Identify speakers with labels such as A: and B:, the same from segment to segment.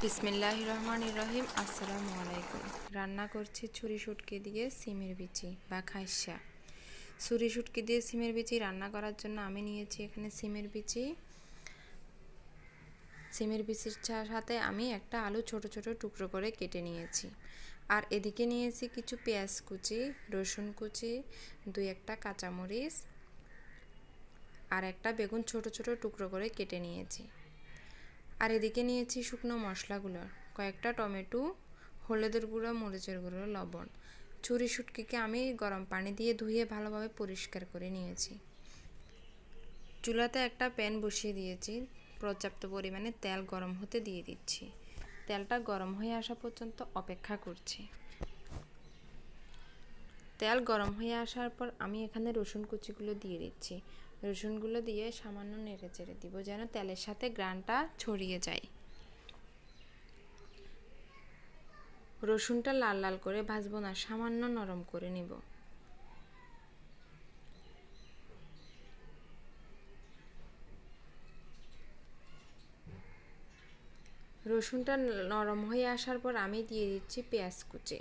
A: বিসমিল্লাহির রহমানির রহিম। আসসালামু আলাইকুম। রান্না করছি ছুরি শুটকি দিয়ে সিমের বিচি বা খাইসা। ছুরি শুটকি দিয়ে সিমের বিচি রান্না করার জন্য আমি নিয়েছি এখানে সিমের বিচি। সিমের বিচির সাথে আমি একটা আলু ছোট ছোট টুকরো করে কেটে নিয়েছি। আর এদিকে নিয়েছি কিছু পেঁয়াজ কুচি, রসুন কুচি, একটা কাঁচামরিচ আর একটা বেগুন ছোট ছোট টুকরো করে কেটে নিয়েছি। আর এদিকে নিয়েছি শুকনো মশলাগুলো, কয়েকটা টমেটো, হলুদের গুঁড়ো, মরিচের গুঁড়ো, লবণ। ছুরি শুটকিকে আমি গরম পানি দিয়ে ধুয়ে ভালোভাবে পরিষ্কার করে নিয়েছি। চুলাতে একটা প্যান বসিয়ে দিয়েছি, পর্যাপ্ত পরিমাণে তেল গরম হতে দিয়ে দিচ্ছি। তেলটা গরম হয়ে আসা পর্যন্ত অপেক্ষা করছি। তেল গরম হয়ে আসার পর আমি এখানে রসুন কুচিগুলো দিয়ে দিচ্ছি। রসুনগুলো দিয়ে সামান্য নেড়ে চেড়ে দিব যেন তেলের সাথে ঘ্রাণটা ছড়িয়ে যায়। রসুনটা লাল লাল করে ভাজবো না, সামান্য নরম করে নিব। রসুনটা নরম হয়ে আসার পর আমি দিয়ে দিচ্ছি পেঁয়াজ কুচি।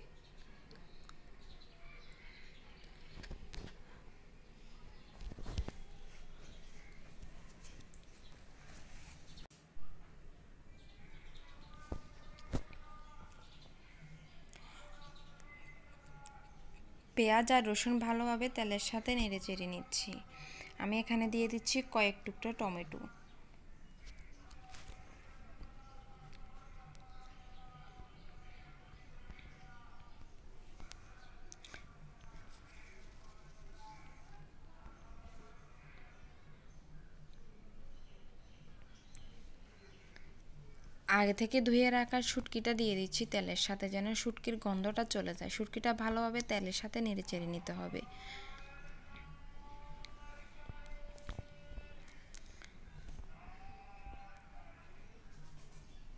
A: পেঁয়াজ আর রসুন ভালোভাবে তেলের সাথে নেড়ে চেড়ে নিচ্ছি। আমি এখানে দিয়ে দিচ্ছি কয়েক টুকরো টমেটো। আগে থেকে ধুয়ে রাখা শুটকিটা দিয়ে দিচ্ছি তেলের সাথে যেন শুটকির গন্ধটা চলে যায়। শুটকিটা ভালোভাবে তেলের সাথে নেড়ে চেড়ে নিতে হবে।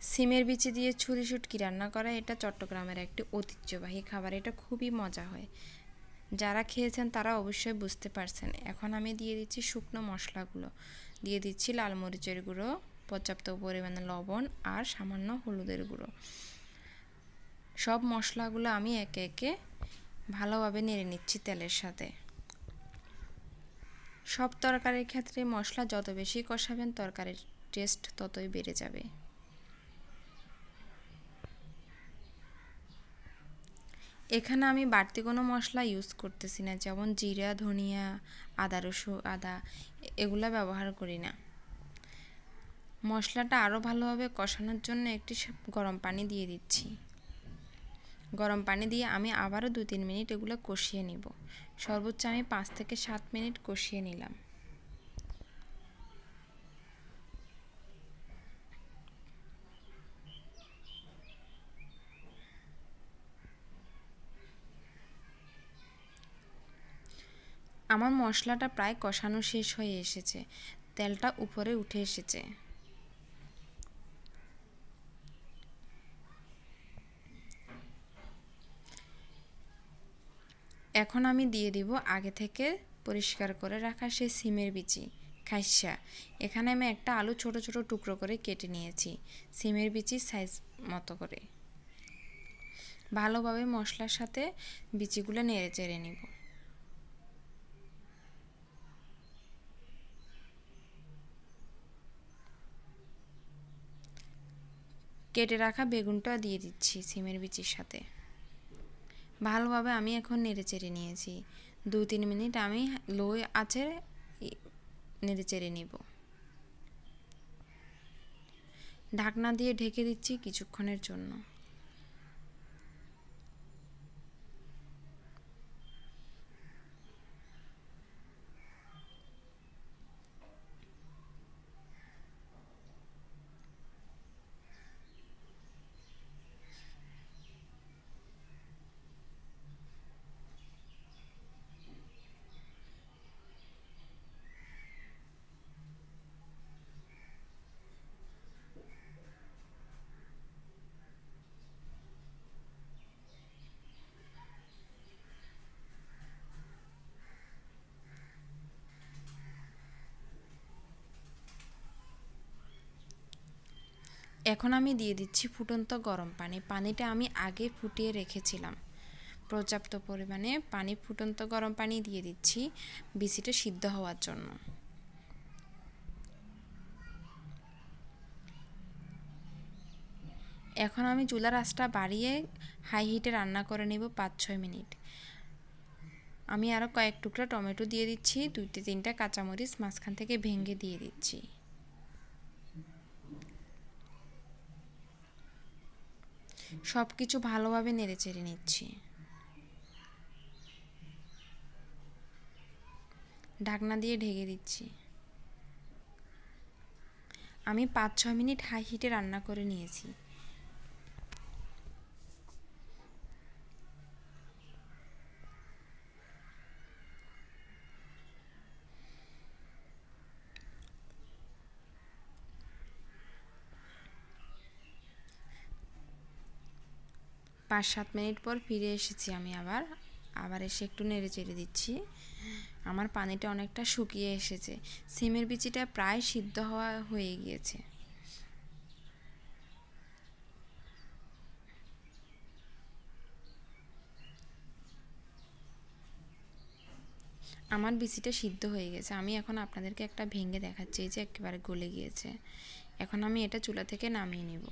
A: সিমের বিচি দিয়ে ছুরি শুটকি রান্না করা এটা চট্টগ্রামের একটি ঐতিহ্যবাহী খাবার। এটা খুবই মজা হয়। যারা খেয়েছেন তারা অবশ্যই বুঝতে পারছেন। এখন আমি দিয়ে দিচ্ছি শুকনো মশলাগুলো। দিয়ে দিচ্ছি লাল মরিচের গুঁড়ো, পর্যাপ্ত পরিমাণে লবণ আর সামান্য হলুদের গুঁড়ো। সব মশলাগুলো আমি একে একে ভালোভাবে নেড়ে নিচ্ছি তেলের সাথে। সব তরকারির ক্ষেত্রে মশলা যত বেশি কষাবেন তরকারির টেস্ট ততই বেড়ে যাবে। এখানে আমি বাড়তি কোনো মশলা ইউজ করতেছি না, যেমন জিরা, ধনিয়া, আদা এগুলা ব্যবহার করি না। মশলাটা আরও ভালোভাবে কষানোর জন্য একটি গরম পানি দিয়ে দিচ্ছি। গরম পানি দিয়ে আমি আবারও 2-3 মিনিট এগুলো কষিয়ে নিব। সর্বোচ্চ আমি 5 থেকে 7 মিনিট কষিয়ে নিলাম। আমার মশলাটা প্রায় কষানো শেষ হয়ে এসেছে, তেলটা উপরে উঠে এসেছে। এখন আমি দিয়ে দিব আগে থেকে পরিষ্কার করে রাখা সেই সিমের বিচি খাইসা। এখানে আমি একটা আলু ছোট ছোট টুকরো করে কেটে নিয়েছি সিমের বিচির সাইজ মতো করে। ভালোভাবে মশলার সাথে বিচিগুলো নেড়ে চেড়ে নিব। কেটে রাখা বেগুনটা দিয়ে দিচ্ছি সিমের বিচির সাথে। ভালোভাবে আমি এখন নেড়ে চেড়ে নিয়েছি। 2-3 মিনিট আমি লো আঁচে নেড়ে চেড়ে নিব। ঢাকনা দিয়ে ঢেকে দিচ্ছি কিছুক্ষণের জন্য। এখন আমি দিয়ে দিচ্ছি ফুটন্ত গরম পানি। পানিটা আমি আগে ফুটিয়ে রেখেছিলাম। পর্যাপ্ত পরিমাণে পানি, ফুটন্ত গরম পানি দিয়ে দিচ্ছি বিচিটা সিদ্ধ হওয়ার জন্য। এখন আমি চুলার আঁচটা বাড়িয়ে হাই হিটে রান্না করে নেব 5-6 মিনিট। আমি আরও কয়েক টুকরা টমেটো দিয়ে দিচ্ছি, 2-3টা কাঁচামরিচ মাঝখান থেকে ভেঙে দিয়ে দিচ্ছি। সব কিছু ভালোভাবে নেড়েচেড়ে নিচ্ছি। ঢাকনা দিয়ে ঢেকে দিচ্ছি। আমি 5-6 মিনিট হাই হিটে রান্না করে নিয়েছি। পাঁচ 7 মিনিট পর ফিরে এসেছি আমি আবার এসে একটু নেড়ে চেড়ে দিচ্ছি। আমার পানিটা অনেকটা শুকিয়ে এসেছে, সিমের বিচিটা প্রায় সিদ্ধ হয়ে গিয়েছে। আমার বিচিটা সিদ্ধ হয়ে গেছে। আমি এখন আপনাদেরকে একটা ভেঙে দেখাচ্ছি, এই যে একেবারে গলে গিয়েছে। এখন আমি এটা চুলা থেকে নামিয়ে নেব।